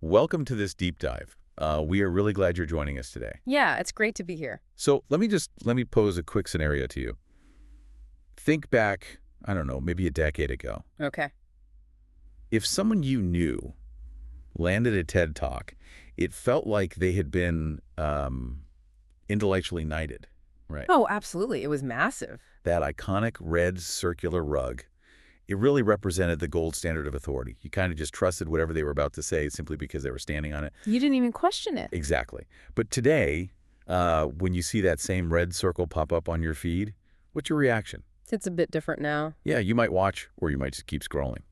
Welcome to this deep dive. We are really glad you're joining us today. Yeah, it's great to be here. So let me pose a quick scenario to you. Think back, I don't know, maybe a decade ago. Okay. If someone you knew landed a TED Talk, it felt like they had been intellectually knighted, right? Oh, absolutely. It was massive. That iconic red circular rug, it really represented the gold standard of authority. You kind of just trusted whatever they were about to say simply because they were standing on it. You didn't even question it. Exactly. But today, when you see that same red circle pop up on your feed, what's your reaction? It's a bit different now. Yeah, you might watch or you might just keep scrolling.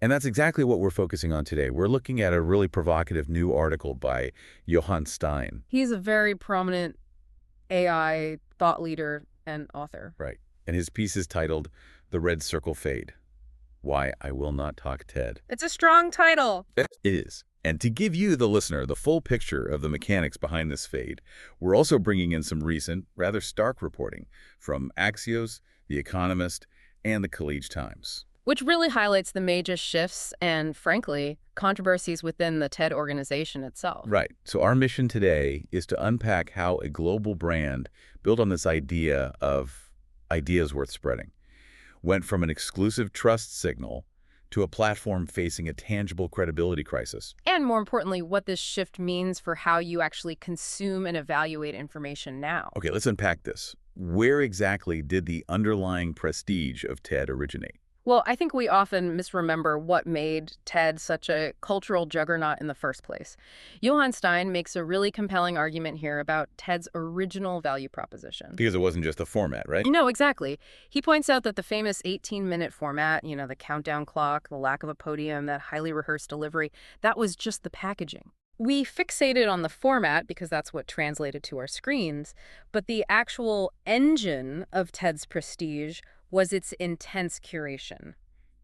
And that's exactly what we're focusing on today. We're looking at a really provocative new article by Johan Steyn. He's a very prominent AI thought leader and author. Right. And his piece is titled The Red Circle Fade: Why I Will Not Talk TED. It's a strong title. It is. And to give you, the listener, the full picture of the mechanics behind this fade, we're also bringing in some recent, rather stark reporting from Axios, The Economist, and the College Times. Which really highlights the major shifts and, frankly, controversies within the TED organization itself. Right. So our mission today is to unpack how a global brand built on this idea of ideas worth spreading went from an exclusive trust signal to a platform facing a tangible credibility crisis. And more importantly, what this shift means for how you actually consume and evaluate information now. Okay, let's unpack this. Where exactly did the underlying prestige of TED originate? Well, I think we often misremember what made TED such a cultural juggernaut in the first place. Johan Steyn makes a really compelling argument here about TED's original value proposition. Because it wasn't just the format, right? No, exactly. He points out that the famous 18-minute format, the countdown clock, the lack of a podium, that highly rehearsed delivery, that was just the packaging. We fixated on the format because that's what translated to our screens, but the actual engine of TED's prestige was its intense curation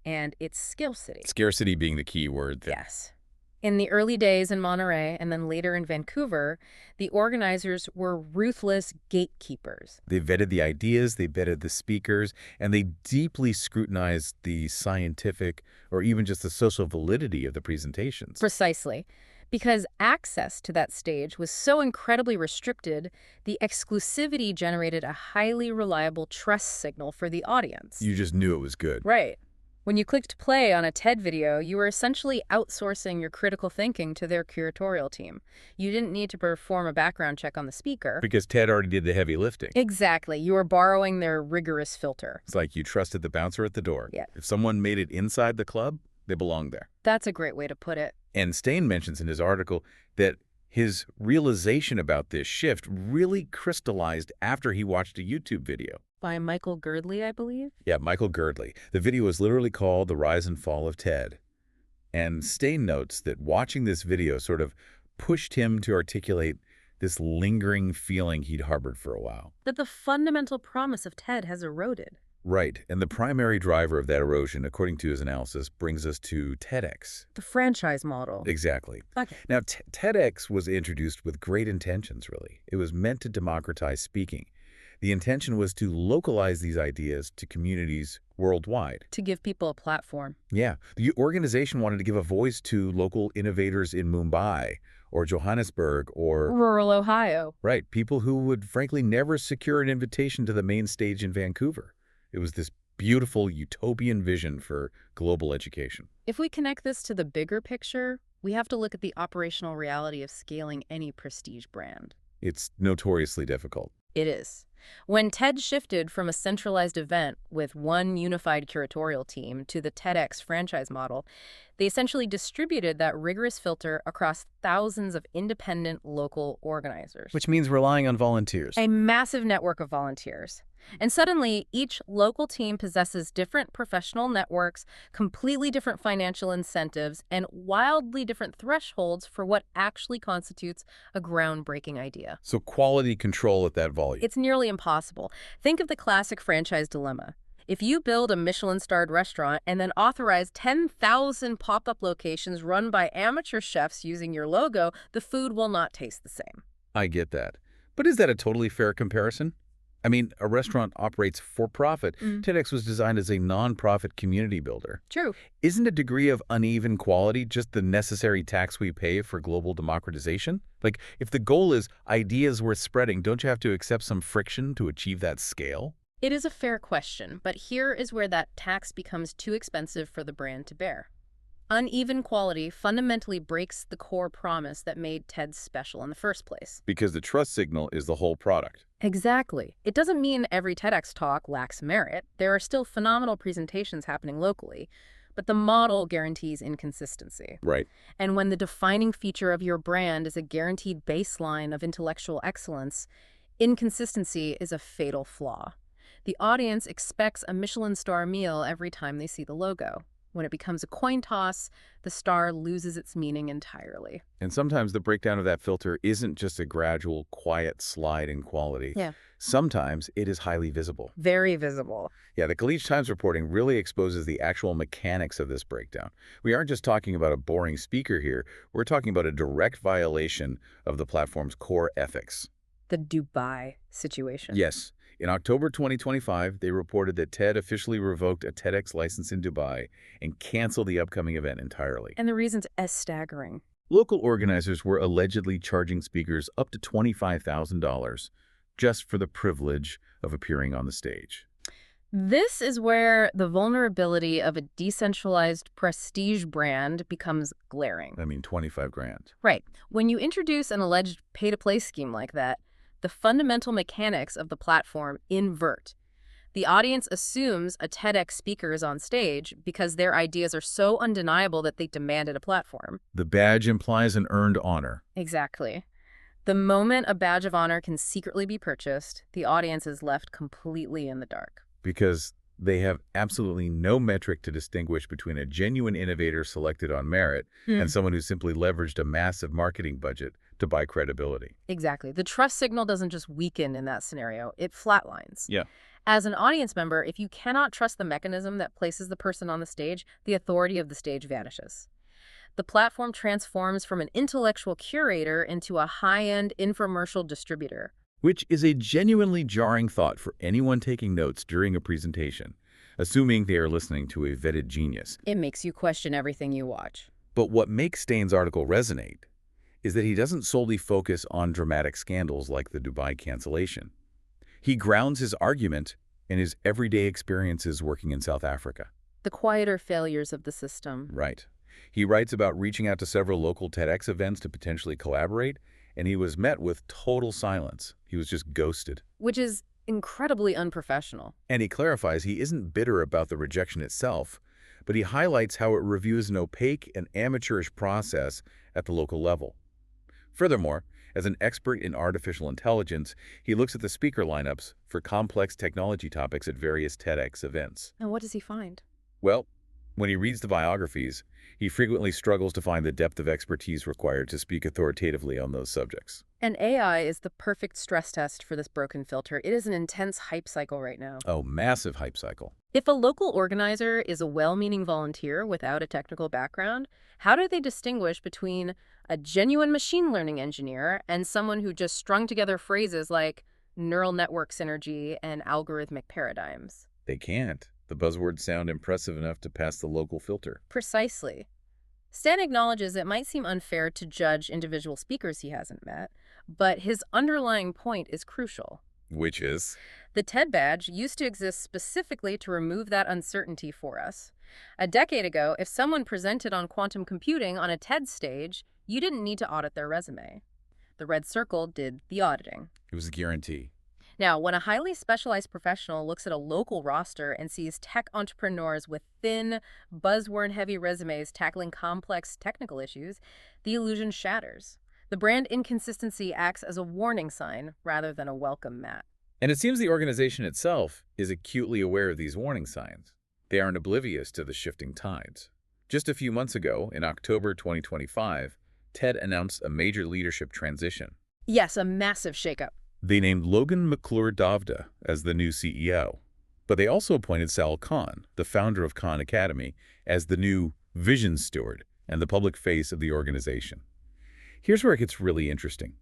and its scarcity. Scarcity being the key word there. Yes. In the early days in Monterey and then later in Vancouver, the organizers were ruthless gatekeepers. They vetted the ideas, they vetted the speakers, and they deeply scrutinized the scientific or even just the social validity of the presentations. Precisely. Because access to that stage was so incredibly restricted, the exclusivity generated a highly reliable trust signal for the audience. You just knew it was good. Right. When you clicked play on a TED video, you were essentially outsourcing your critical thinking to their curatorial team. You didn't need to perform a background check on the speaker. Because TED already did the heavy lifting. Exactly. You were borrowing their rigorous filter. It's like you trusted the bouncer at the door. Yeah. If someone made it inside the club, they belonged there. That's a great way to put it. And Steyn mentions in his article that his realization about this shift really crystallized after he watched a YouTube video. By Michael Girdley, I believe? Yeah, Michael Girdley. The video is literally called The Rise and Fall of TED. And Steyn notes that watching this video sort of pushed him to articulate this lingering feeling he'd harbored for a while. That the fundamental promise of TED has eroded. Right, and the primary driver of that erosion, according to his analysis, brings us to TEDx. The franchise model. Exactly. Okay. Now, TEDx was introduced with great intentions, really. It was meant to democratize speaking. The intention was to localize these ideas to communities worldwide. To give people a platform. Yeah. The organization wanted to give a voice to local innovators in Mumbai or Johannesburg or... Rural Ohio. Right. People who would, frankly, never secure an invitation to the main stage in Vancouver. It was this beautiful utopian vision for global education. If we connect this to the bigger picture, we have to look at the operational reality of scaling any prestige brand. It's notoriously difficult. It is. When TED shifted from a centralized event with one unified curatorial team to the TEDx franchise model, they essentially distributed that rigorous filter across thousands of independent local organizers. Which means relying on volunteers. A massive network of volunteers. And suddenly, each local team possesses different professional networks, completely different financial incentives, and wildly different thresholds for what actually constitutes a groundbreaking idea. So quality control at that volume. It's nearly impossible. Think of the classic franchise dilemma. If you build a Michelin-starred restaurant and then authorize 10,000 pop-up locations run by amateur chefs using your logo, the food will not taste the same. I get that. But is that a totally fair comparison? I mean, a restaurant operates for profit. Mm. TEDx was designed as a non-profit community builder. True. Isn't a degree of uneven quality just the necessary tax we pay for global democratization? Like, if the goal is ideas worth spreading, don't you have to accept some friction to achieve that scale? It is a fair question, but here is where that tax becomes too expensive for the brand to bear. Uneven quality fundamentally breaks the core promise that made TED special in the first place. Because the trust signal is the whole product. Exactly. It doesn't mean every TEDx talk lacks merit. There are still phenomenal presentations happening locally, but the model guarantees inconsistency. Right. And when the defining feature of your brand is a guaranteed baseline of intellectual excellence, inconsistency is a fatal flaw. The audience expects a Michelin star meal every time they see the logo. When it becomes a coin toss, the star loses its meaning entirely. And sometimes the breakdown of that filter isn't just a gradual, quiet slide in quality. Yeah. Sometimes it is highly visible. Very visible. Yeah, the Khaleej Times reporting really exposes the actual mechanics of this breakdown. We aren't just talking about a boring speaker here. We're talking about a direct violation of the platform's core ethics. The Dubai situation. Yes. In October 2025, they reported that TED officially revoked a TEDx license in Dubai and canceled the upcoming event entirely. And the reason's as staggering. Local organizers were allegedly charging speakers up to $25,000 just for the privilege of appearing on the stage. This is where the vulnerability of a decentralized prestige brand becomes glaring. I mean, 25 grand. Right. When you introduce an alleged pay-to-play scheme like that, the fundamental mechanics of the platform invert. The audience assumes a TEDx speaker is on stage because their ideas are so undeniable that they demanded a platform. The badge implies an earned honor. Exactly. The moment a badge of honor can secretly be purchased, the audience is left completely in the dark. Because they have absolutely no metric to distinguish between a genuine innovator selected on merit and someone who simply leveraged a massive marketing budget to buy credibility. Exactly. The trust signal doesn't just weaken in that scenario, it flatlines. Yeah. As an audience member, if you cannot trust the mechanism that places the person on the stage, the authority of the stage vanishes. The platform transforms from an intellectual curator into a high-end infomercial distributor. Which is a genuinely jarring thought for anyone taking notes during a presentation, assuming they are listening to a vetted genius. It makes you question everything you watch. But what makes Steyn's article resonate is that he doesn't solely focus on dramatic scandals like the Dubai cancellation. He grounds his argument in his everyday experiences working in South Africa. The quieter failures of the system. Right. He writes about reaching out to several local TEDx events to potentially collaborate, and he was met with total silence. He was just ghosted. Which is incredibly unprofessional. And he clarifies he isn't bitter about the rejection itself, but he highlights how it reviews an opaque and amateurish process at the local level. Furthermore, as an expert in artificial intelligence, he looks at the speaker lineups for complex technology topics at various TEDx events. And what does he find? Well, when he reads the biographies, he frequently struggles to find the depth of expertise required to speak authoritatively on those subjects. And AI is the perfect stress test for this broken filter. It is an intense hype cycle right now. Oh, massive hype cycle. If a local organizer is a well-meaning volunteer without a technical background, how do they distinguish between a genuine machine learning engineer and someone who just strung together phrases like neural network synergy and algorithmic paradigms? They can't. The buzzwords sound impressive enough to pass the local filter. Precisely. Stan acknowledges it might seem unfair to judge individual speakers he hasn't met, but his underlying point is crucial. Which is? The TED badge used to exist specifically to remove that uncertainty for us. A decade ago, if someone presented on quantum computing on a TED stage, you didn't need to audit their resume. The red circle did the auditing. It was a guarantee. Now, when a highly specialized professional looks at a local roster and sees tech entrepreneurs with thin, buzzword-heavy resumes tackling complex technical issues, the illusion shatters. The brand inconsistency acts as a warning sign rather than a welcome mat. And it seems the organization itself is acutely aware of these warning signs. They aren't oblivious to the shifting tides. Just a few months ago, in October 2025, TED announced a major leadership transition. Yes, a massive shakeup. They named Logan McClure-Davda as the new CEO, but they also appointed Sal Khan, the founder of Khan Academy, as the new vision steward and the public face of the organization. Here's where it gets really interesting.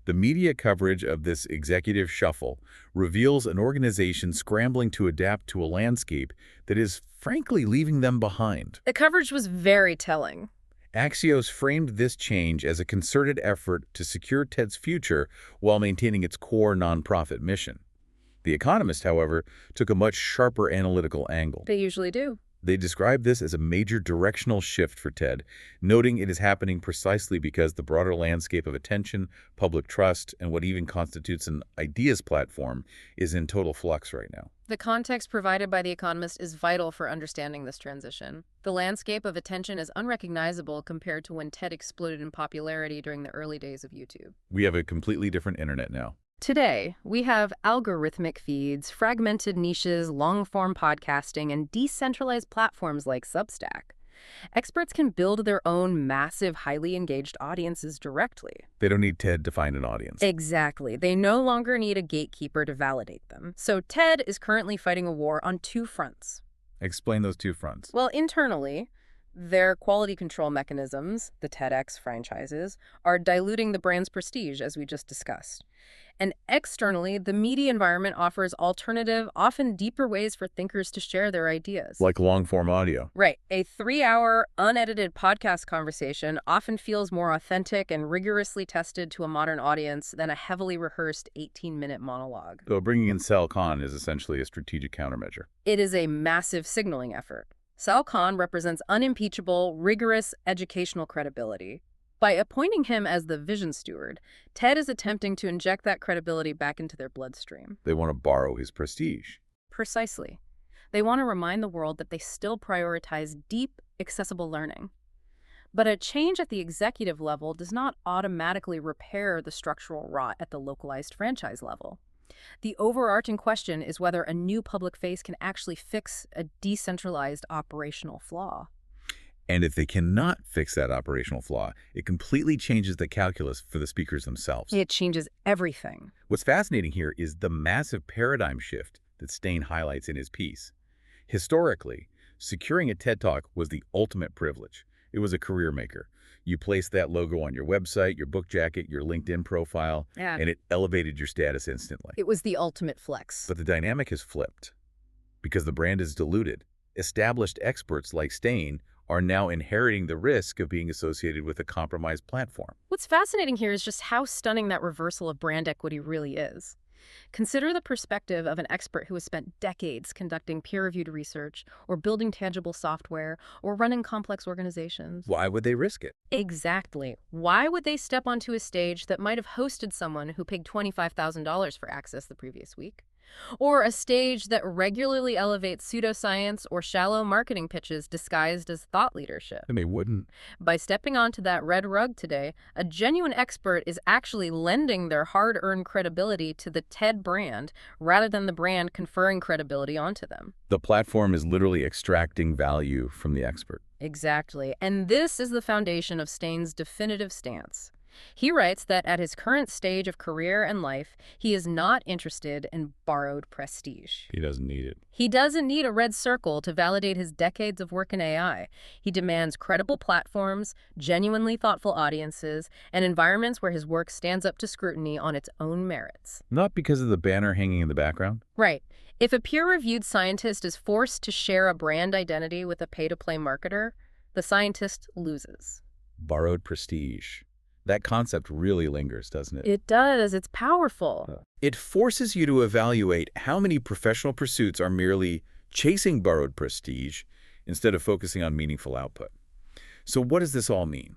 The media coverage of this executive shuffle reveals an organization scrambling to adapt to a landscape that is, frankly, leaving them behind. The coverage was very telling. Axios framed this change as a concerted effort to secure TED's future while maintaining its core nonprofit mission. The Economist, however, took a much sharper analytical angle. They usually do. They described this as a major directional shift for TED, noting it is happening precisely because the broader landscape of attention, public trust, and what even constitutes an ideas platform is in total flux right now. The context provided by The Economist is vital for understanding this transition. The landscape of attention is unrecognizable compared to when TED exploded in popularity during the early days of YouTube. We have a completely different internet now. Today, we have algorithmic feeds, fragmented niches, long-form podcasting, and decentralized platforms like Substack. Experts can build their own massive, highly engaged audiences directly. They don't need TED to find an audience. Exactly. They no longer need a gatekeeper to validate them. So TED is currently fighting a war on two fronts. Explain those two fronts. Well, internally, their quality control mechanisms, the TEDx franchises, are diluting the brand's prestige, as we just discussed. And externally, the media environment offers alternative, often deeper ways for thinkers to share their ideas. Like long-form audio. Right. A 3-hour, unedited podcast conversation often feels more authentic and rigorously tested to a modern audience than a heavily rehearsed 18-minute monologue. So bringing in Sal Khan is essentially a strategic countermeasure. It is a massive signaling effort. Sal Khan represents unimpeachable, rigorous educational credibility. By appointing him as the vision steward, TED is attempting to inject that credibility back into their bloodstream. They want to borrow his prestige. Precisely. They want to remind the world that they still prioritize deep, accessible learning. But a change at the executive level does not automatically repair the structural rot at the localized franchise level. The overarching question is whether a new public face can actually fix a decentralized operational flaw. And if they cannot fix that operational flaw, it completely changes the calculus for the speakers themselves. It changes everything. What's fascinating here is the massive paradigm shift that Steyn highlights in his piece. Historically, securing a TED Talk was the ultimate privilege. It was a career maker. You placed that logo on your website, your book jacket, your LinkedIn profile, and it elevated your status instantly. It was the ultimate flex. But the dynamic has flipped. Because the brand is diluted, established experts like Steyn are now inheriting the risk of being associated with a compromised platform. What's fascinating here is just how stunning that reversal of brand equity really is. Consider the perspective of an expert who has spent decades conducting peer-reviewed research, or building tangible software, or running complex organizations. Why would they risk it? Exactly. Why would they step onto a stage that might have hosted someone who paid $25,000 for access the previous week? Or a stage that regularly elevates pseudoscience or shallow marketing pitches disguised as thought leadership? And they wouldn't. By stepping onto that red rug today, a genuine expert is actually lending their hard-earned credibility to the TED brand rather than the brand conferring credibility onto them. The platform is literally extracting value from the expert. Exactly. And this is the foundation of Steyn's definitive stance. He writes that at his current stage of career and life, he is not interested in borrowed prestige. He doesn't need it. He doesn't need a red circle to validate his decades of work in AI. He demands credible platforms, genuinely thoughtful audiences, and environments where his work stands up to scrutiny on its own merits. Not because of the banner hanging in the background? Right. If a peer-reviewed scientist is forced to share a brand identity with a pay-to-play marketer, the scientist loses. Borrowed prestige. That concept really lingers, doesn't it? It does. It's powerful. It forces you to evaluate how many professional pursuits are merely chasing borrowed prestige instead of focusing on meaningful output. So what does this all mean?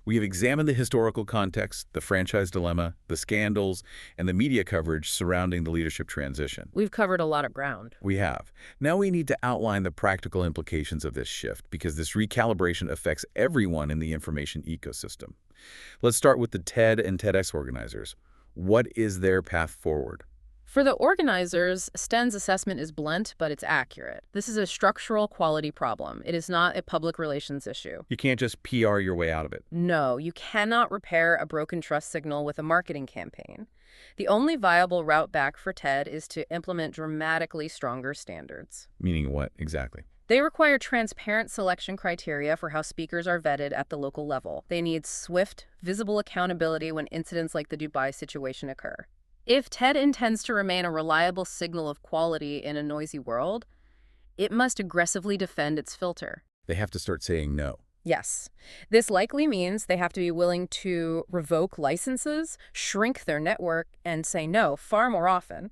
We have examined the historical context, the franchise dilemma, the scandals, and the media coverage surrounding the leadership transition. We've covered a lot of ground. We have. Now we need to outline the practical implications of this shift, because this recalibration affects everyone in the information ecosystem. Let's start with the TED and TEDx organizers. What is their path forward? For the organizers, Steyn's assessment is blunt, but it's accurate. This is a structural quality problem. It is not a public relations issue. You can't just PR your way out of it. No, you cannot repair a broken trust signal with a marketing campaign. The only viable route back for TED is to implement dramatically stronger standards. Meaning what, exactly? They require transparent selection criteria for how speakers are vetted at the local level. They need swift, visible accountability when incidents like the Dubai situation occur. If TED intends to remain a reliable signal of quality in a noisy world, it must aggressively defend its filter. They have to start saying no. Yes. This likely means they have to be willing to revoke licenses, shrink their network, and say no far more often.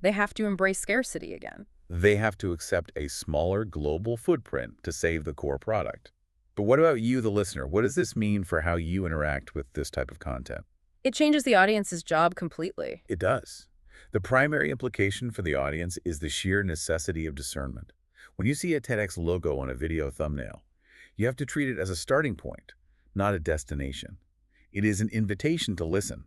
They have to embrace scarcity again. They have to accept a smaller global footprint to save the core product. But what about you, the listener? What does this mean for how you interact with this type of content? It changes the audience's job completely. It does. The primary implication for the audience is the sheer necessity of discernment. When you see a TEDx logo on a video thumbnail, you have to treat it as a starting point, not a destination. It is an invitation to listen,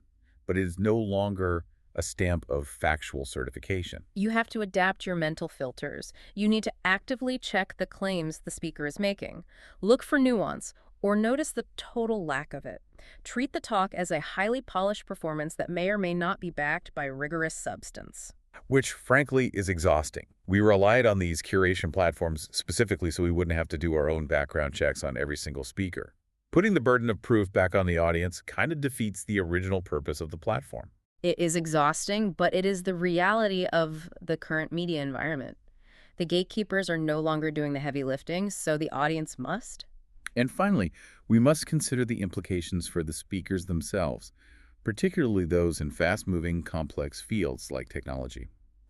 but it is no longer a stamp of factual certification. You have to adapt your mental filters. You need to actively check the claims the speaker is making. Look for nuance or notice the total lack of it. Treat the talk as a highly polished performance that may or may not be backed by rigorous substance. Which, frankly, is exhausting. We relied on these curation platforms specifically so we wouldn't have to do our own background checks on every single speaker. Putting the burden of proof back on the audience kind of defeats the original purpose of the platform. It is exhausting, but it is the reality of the current media environment. The gatekeepers are no longer doing the heavy lifting, so the audience must. And finally, we must consider the implications for the speakers themselves, particularly those in fast-moving, complex fields like technology.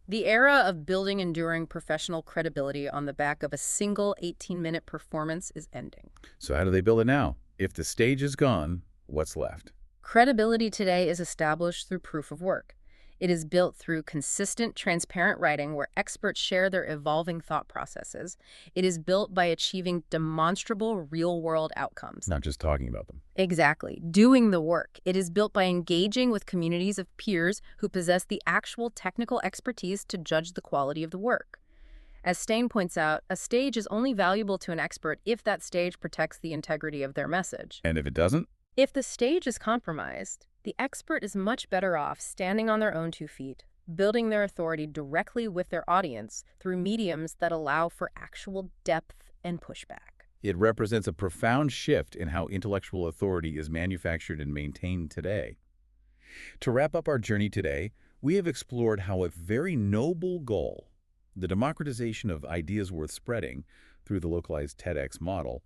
The era of building enduring professional credibility on the back of a single 18-minute performance is ending. So how do they build it now? If the stage is gone, what's left? Credibility today is established through proof of work. It is built through consistent, transparent writing where experts share their evolving thought processes. It is built by achieving demonstrable real-world outcomes. Not just talking about them. Exactly. Doing the work. It is built by engaging with communities of peers who possess the actual technical expertise to judge the quality of the work. As Steyn points out, a stage is only valuable to an expert if that stage protects the integrity of their message. And if it doesn't? If the stage is compromised, the expert is much better off standing on their own 2 feet, building their authority directly with their audience through mediums that allow for actual depth and pushback. It represents a profound shift in how intellectual authority is manufactured and maintained today. To wrap up our journey today, we have explored how a very noble goal, the democratization of ideas worth spreading through the localized TEDx model,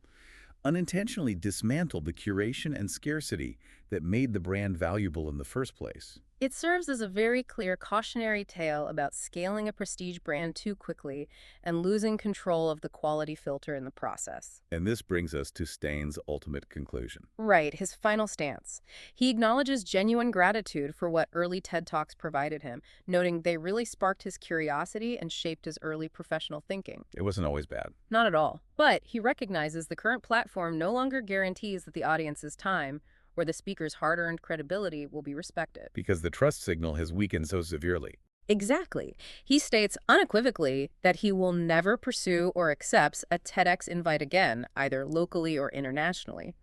unintentionally dismantled the curation and scarcity that made the brand valuable in the first place. It serves as a very clear cautionary tale about scaling a prestige brand too quickly and losing control of the quality filter in the process. And this brings us to Steyn's ultimate conclusion. Right, his final stance. He acknowledges genuine gratitude for what early TED Talks provided him, noting they really sparked his curiosity and shaped his early professional thinking. It wasn't always bad. Not at all. But he recognizes the current platform no longer guarantees that the audience's time or the speaker's hard-earned credibility will be respected. Because the trust signal has weakened so severely. Exactly. He states unequivocally that he will never pursue or accepts a TEDx invite again, either locally or internationally.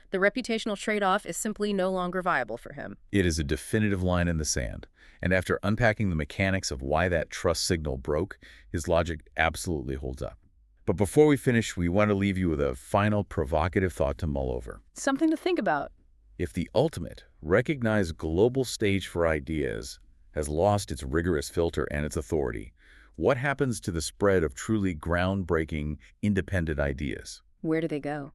The reputational trade-off is simply no longer viable for him. It is a definitive line in the sand. And after unpacking the mechanics of why that trust signal broke, his logic absolutely holds up. But before we finish, we want to leave you with a final provocative thought to mull over. Something to think about. If the ultimate, recognized global stage for ideas has lost its rigorous filter and its authority, what happens to the spread of truly groundbreaking, independent ideas? Where do they go?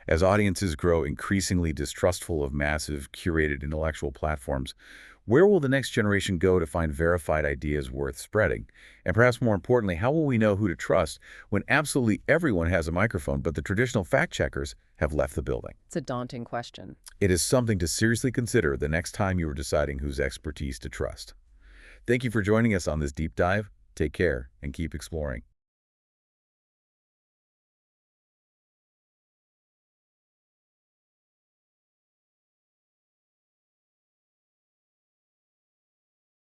As audiences grow increasingly distrustful of massive, curated intellectual platforms, where will the next generation go to find verified ideas worth spreading? And perhaps more importantly, how will we know who to trust when absolutely everyone has a microphone, but the traditional fact-checkers have left the building? It's a daunting question. It is something to seriously consider the next time you are deciding whose expertise to trust. Thank you for joining us on this deep dive. Take care and keep exploring.